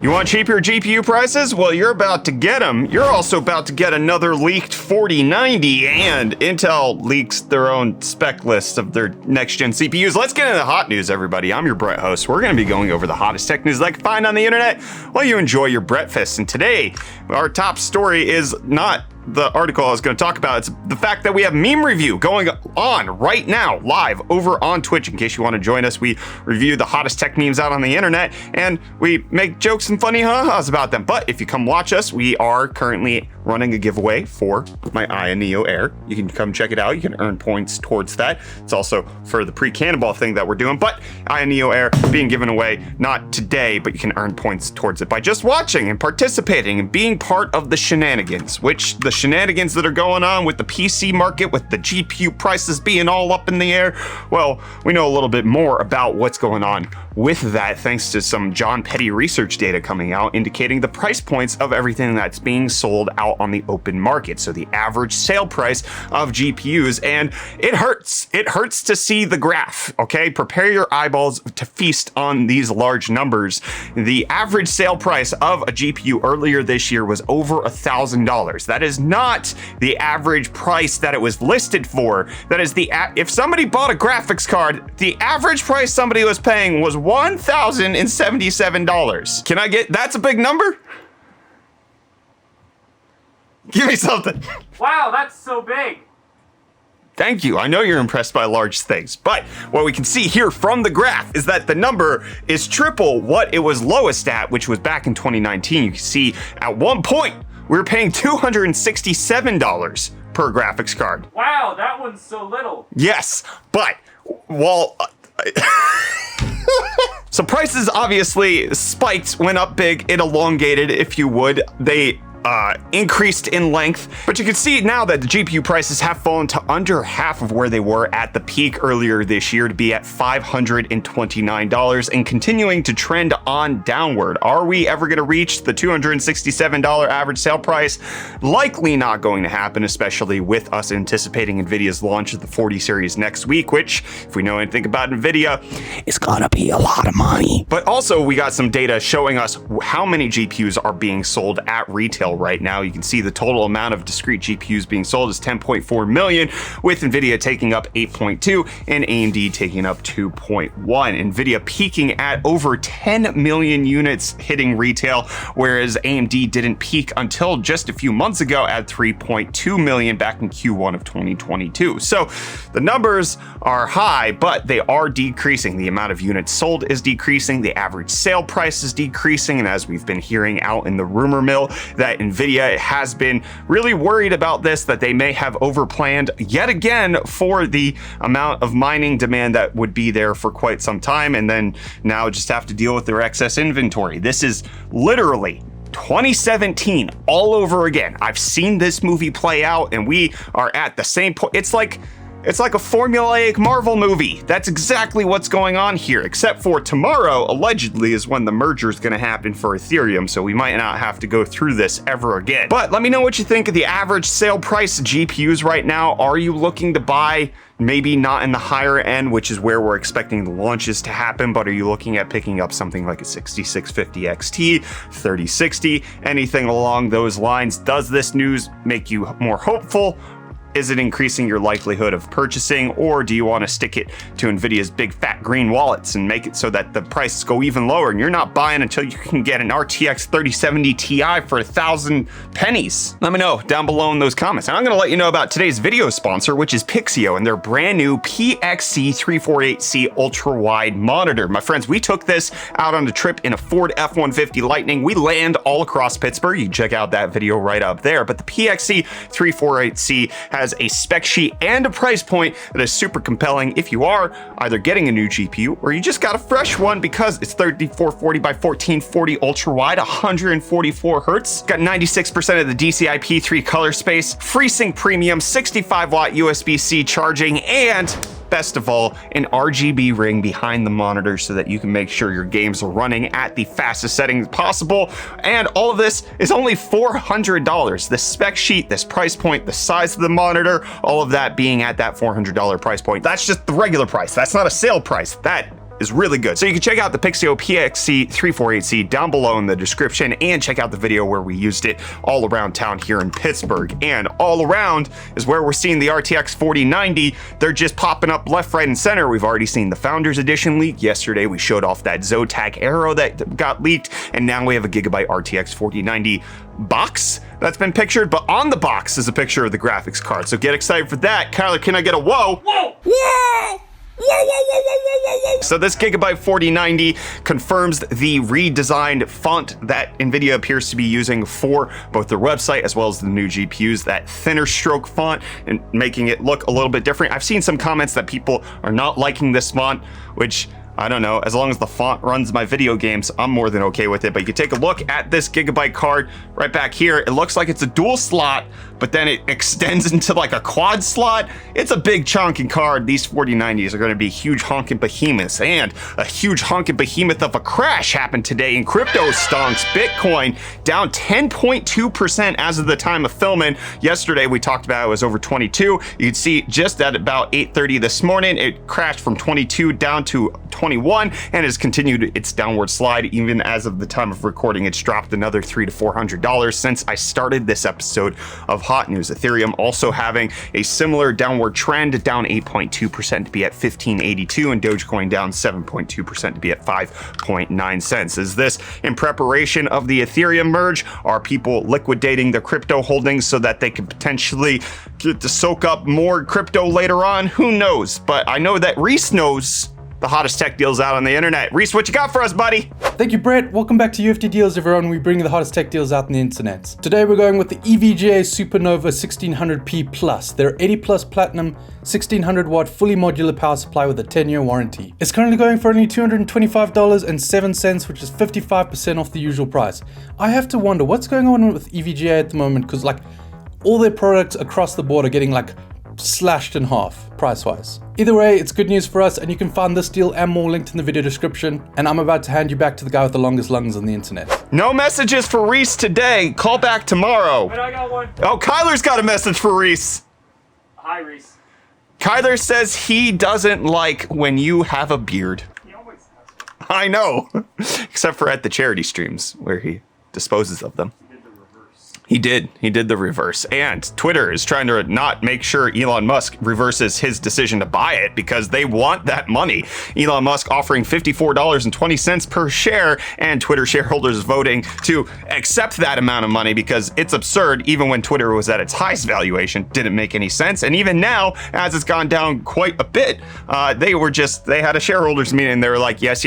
You want cheaper GPU prices? Well, you're about to get them. You're also about to get another leaked 4090, and Intel leaks their own spec list of their next-gen CPUs. Let's get into the hot news, everybody. I'm your Brett host. We're going to be going over the hottest tech news that I can find on the internet while you enjoy your breakfast. And today, our top story is not the article I was going to talk about. It's the fact that we have meme review going on right now, live over on Twitch. In case you want to join us, we review the hottest tech memes out on the internet, and we make jokes and funny ha-has about them. But if you come watch us, we are currently running a giveaway for my Aya Neo Air. You can come check it out. You can earn points towards that. It's also for the pre-cannonball thing that we're doing, but Aya Neo Air being given away not today, but you can earn points towards it by just watching and participating and being part of the shenanigans, which the shenanigans that are going on with the PC market, with the GPU prices being all up in the air. Well, we know a little bit more about what's going on with that thanks to some John Petty research data coming out indicating the price points of everything that's being sold out on the open market. So the average sale price of GPUs, and it hurts. It hurts to see the graph, okay? Prepare your eyeballs to feast on these large numbers. The average sale price of a GPU earlier this year was over $1,000. That is not the average price that it was listed for. That is if somebody bought a graphics card, the average price somebody was paying was $1,077. Can I get, that's a big number? Give me something. Wow, that's so big. Thank you. I know you're impressed by large things, but what we can see here from the graph is that the number is triple what it was lowest at, which was back in 2019. You can see at one point we were paying $267 per graphics card. Wow, that one's so little. Yes, but while so prices obviously spiked, went up big, it elongated, if you would. They increased in length, but you can see now that the GPU prices have fallen to under half of where they were at the peak earlier this year, to be at $529 and continuing to trend on downward. Are we ever going to reach the $267 average sale price? Likely not going to happen, especially with us anticipating NVIDIA's launch of the 40 series next week, which, if we know anything about NVIDIA, is gonna be a lot of money. But also we got some data showing us how many GPUs are being sold at retail right now. You can see the total amount of discrete GPUs being sold is 10.4 million, with NVIDIA taking up 8.2 and AMD taking up 2.1. NVIDIA peaking at over 10 million units hitting retail, whereas AMD didn't peak until just a few months ago at 3.2 million back in Q1 of 2022. So the numbers are high, but they are decreasing. The amount of units sold is decreasing. The average sale price is decreasing. And as we've been hearing out in the rumor mill, that NVIDIA has been really worried about this, that they may have overplanned yet again for the amount of mining demand that would be there for quite some time, and then now just have to deal with their excess inventory. This is literally 2017 all over again. I've seen this movie play out, and we are at the same point. It's like a formulaic Marvel movie. That's exactly what's going on here, except for tomorrow, allegedly, is when the merger is going to happen for Ethereum, so we might not have to go through this ever again. But let me know what you think of the average sale price of GPUs right now. Are you looking to buy, maybe not in the higher end, which is where we're expecting the launches to happen, but are you looking at picking up something like a 6650 XT, 3060, anything along those lines? Does this news make you more hopeful? Is it increasing your likelihood of purchasing, or do you want to stick it to NVIDIA's big fat green wallets and make it so that the prices go even lower and you're not buying until you can get an RTX 3070 Ti for 1,000 pennies? Let me know down below in those comments. And I'm going to let you know about today's video sponsor, which is Pixio and their brand new PXC348C ultra wide monitor. My friends, we took this out on a trip in a Ford F-150 Lightning. We land all across Pittsburgh. You can check out that video right up there. But the PXC348C has a spec sheet and a price point that is super compelling if you are either getting a new GPU or you just got a fresh one, because it's 3440 by 1440 ultra wide, 144 hertz, got 96% of the DCI-P3 color space, FreeSync premium, 65 watt USB-C charging, and best of all, an RGB ring behind the monitor so that you can make sure your games are running at the fastest settings possible. And all of this is only $400. The spec sheet, this price point, the size of the monitor, all of that being at that $400 price point. That's just the regular price. That's not a sale price. That is really good. So you can check out the Pixio PXC348C down below in the description, and check out the video where we used it all around town here in Pittsburgh. And all around is where we're seeing the RTX 4090. They're just popping up left, right, and center. We've already seen the Founders Edition leak. Yesterday we showed off that Zotac Aero that got leaked, and now we have a Gigabyte RTX 4090 box that's been pictured, but on the box is a picture of the graphics card. So get excited for that. Kyler, can I get a whoa? Whoa! Whoa! So this Gigabyte 4090 confirms the redesigned font that NVIDIA appears to be using for both their website as well as the new GPUs, that thinner stroke font, and making it look a little bit different. I've seen some comments that people are not liking this font, which I don't know, as long as the font runs my video games, I'm more than okay with it. But you can take a look at this Gigabyte card right back here. It looks like it's a dual slot, but then it extends into like a quad slot. It's a big chunky card. These 4090s are going to be huge honking behemoths, and a huge honking behemoth of a crash happened today in Cryptostonks. Bitcoin down 10.2% as of the time of filming. Yesterday we talked about it was over 22. You can see just at about 8:30 this morning, it crashed from 22 down to 21 and has continued its downward slide. Even as of the time of recording, it's dropped another $300 to $400 since I started this episode of Hot News. Ethereum also having a similar downward trend, down 8.2% to be at 1582, and Dogecoin down 7.2% to be at 5.9 cents. Is this in preparation of the Ethereum merge? Are people liquidating their crypto holdings so that they could potentially get to soak up more crypto later on? Who knows? But I know that Reece knows the hottest tech deals out on the internet. Reece, what you got for us, buddy? Thank you, Brett. Welcome back to UFD Deals, everyone. We bring you the hottest tech deals out on the internet. Today we're going with the EVGA Supernova 1600P Plus. They're 80 plus platinum, 1600 watt fully modular power supply with a 10-year warranty. It's currently going for only $225.07, which is 55% off the usual price. I have to wonder what's going on with EVGA at the moment, because like all their products across the board are getting like slashed in half price-wise. Either way, it's good news for us, and you can find this deal and more linked in the video description. And I'm about to hand you back to the guy with the longest lungs on the internet. No messages for Reece today. Call back tomorrow. But I got one. Oh, Kyler's got a message for Reece. Hi, Reece. Kyler says he doesn't like when you have a beard. He always has. I know, except for at the charity streams where he disposes of them. He did the reverse. He did the reverse. And Twitter is trying to not make sure Elon Musk reverses his decision to buy it because they want that money. Elon Musk offering $54.20 per share, and Twitter shareholders voting to accept that amount of money because it's absurd. Even when Twitter was at its highest valuation, didn't make any sense. And even now, as it's gone down quite a bit, they had a shareholders meeting. They were like, yes,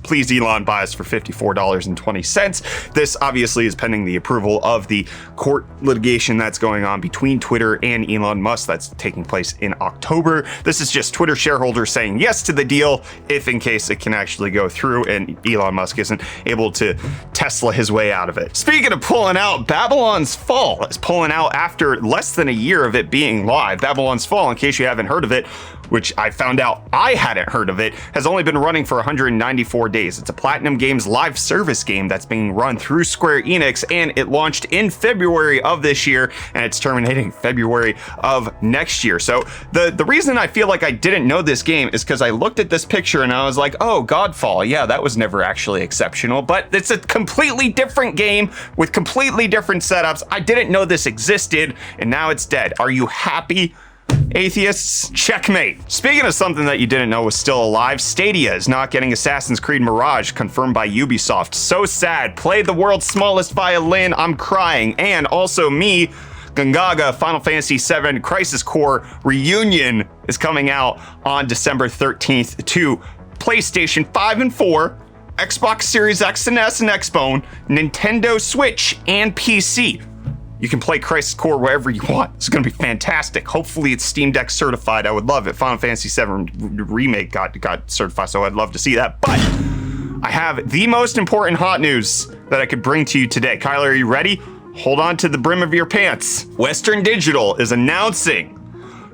please Elon, buy us for $54.20. This obviously is pending the approval of the court litigation that's going on between Twitter and Elon Musk that's taking place in October. This is just Twitter shareholders saying yes to the deal if in case it can actually go through and Elon Musk isn't able to Tesla his way out of it. Speaking of pulling out, Babylon's Fall is pulling out after less than a year of it being live. Babylon's Fall, in case you haven't heard of it, which I found out I hadn't heard of it, has only been running for 194 days. It's a Platinum Games live service game that's being run through Square Enix, and it launched in February of this year, and it's terminating February of next year. So the reason I feel like I didn't know this game is because I looked at this picture and I was like, oh, Godfall, yeah, that was never actually exceptional, but it's a completely different game with completely different setups. I didn't know this existed, and now it's dead. Are you happy? Atheists, checkmate. Speaking of something that you didn't know was still alive, Stadia is not getting Assassin's Creed Mirage confirmed by Ubisoft. So sad. Played the world's smallest violin. I'm crying. And also me, Gongaga, Final Fantasy VII Crisis Core Reunion is coming out on December 13th to PlayStation 5 and 4, Xbox Series X and S and Xbone, Nintendo Switch, and PC. You can play Crisis Core wherever you want. It's going to be fantastic. Hopefully it's Steam Deck certified. I would love it. Final Fantasy VII Remake got certified, so I'd love to see that. But I have the most important hot news that I could bring to you today. Kyler, are you ready? Hold on to the brim of your pants. Western Digital is announcing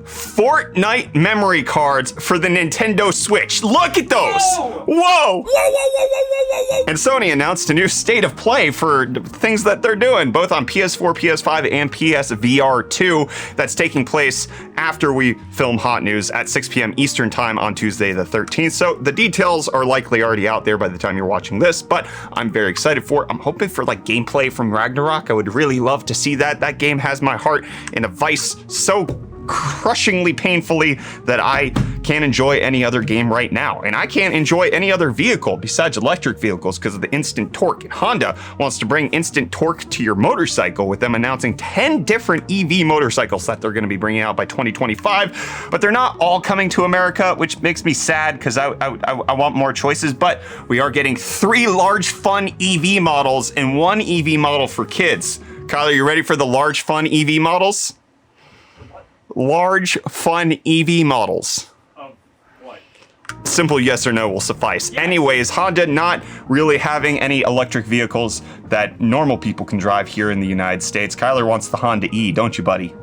Fortnite memory cards for the Nintendo Switch. Look at those. Whoa. Whoa. And Sony announced a new state of play for things that they're doing, both on PS4, PS5, and PSVR 2. That's taking place after we film Hot News at 6 p.m. Eastern Time on Tuesday the 13th. So the details are likely already out there by the time you're watching this, but I'm very excited for it. I'm hoping for like gameplay from Ragnarok. I would really love to see that. That game has my heart in a vice so crushingly painfully that I can't enjoy any other game right now. And I can't enjoy any other vehicle besides electric vehicles because of the instant torque. And Honda wants to bring instant torque to your motorcycle with them announcing 10 different EV motorcycles that they're going to be bringing out by 2025. But they're not all coming to America, which makes me sad because I want more choices. But we are getting 3 large fun EV models and 1 EV model for kids. Kyle, are you ready for the large fun EV models? Large fun EV models. What? Simple yes or no will suffice. Yes. Anyways, Honda not really having any electric vehicles that normal people can drive here in the United States. Kyler wants the Honda E, don't you, buddy?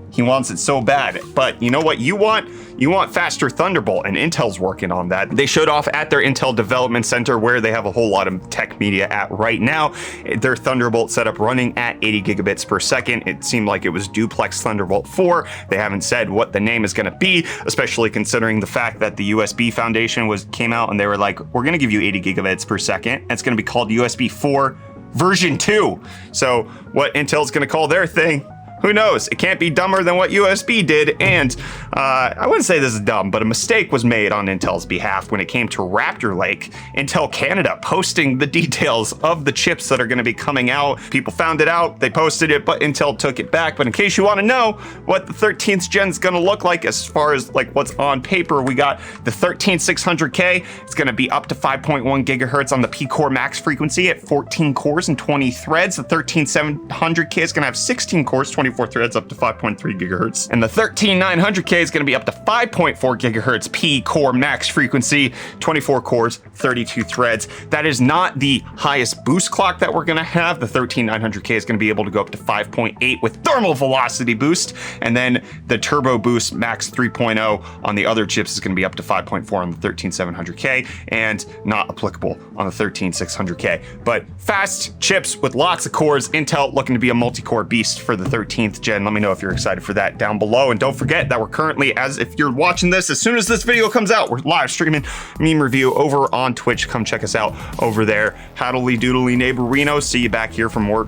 He wants it so bad. But you know what you want? You want faster Thunderbolt, and Intel's working on that. They showed off at their Intel Development Center where they have a whole lot of tech media at right now. Their Thunderbolt setup running at 80 gigabits per second. It seemed like it was duplex Thunderbolt 4. They haven't said what the name is going to be, especially considering the fact that the USB Foundation came out and they were like, we're going to give you 80 gigabits per second. It's going to be called USB 4 version 2. So what Intel's going to call their thing, who knows? It can't be dumber than what USB did, and I wouldn't say this is dumb, but a mistake was made on Intel's behalf when it came to Raptor Lake. Intel Canada posting the details of the chips that are going to be coming out. People found it out, they posted it, but Intel took it back. But in case you want to know what the 13th gen is going to look like as far as like what's on paper, we got the 13600K. It's going to be up to 5.1 gigahertz on the P-Core max frequency at 14 cores and 20 threads. The 13700K is going to have 16 cores, 24 threads up to 5.3 gigahertz. And the 13900K is going to be up to 5.4 gigahertz P-Core max frequency, 24 cores, 32 threads. That is not the highest boost clock that we're going to have. The 13900K is going to be able to go up to 5.8 with thermal velocity boost. And then the turbo boost max 3.0 on the other chips is going to be up to 5.4 on the 13700K and not applicable on the 13600K. But fast chips with lots of cores. Intel looking to be a multi-core beast for the 13th gen. Let me know if you're excited for that down below. And don't forget that we're currently, as if you're watching this, as soon as this video comes out, we're live streaming Meme Review over on Twitch. Come check us out over there. Howdly doodly neighbor Reno. See you back here for more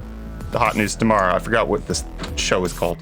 Hot News tomorrow. I forgot what this show is called.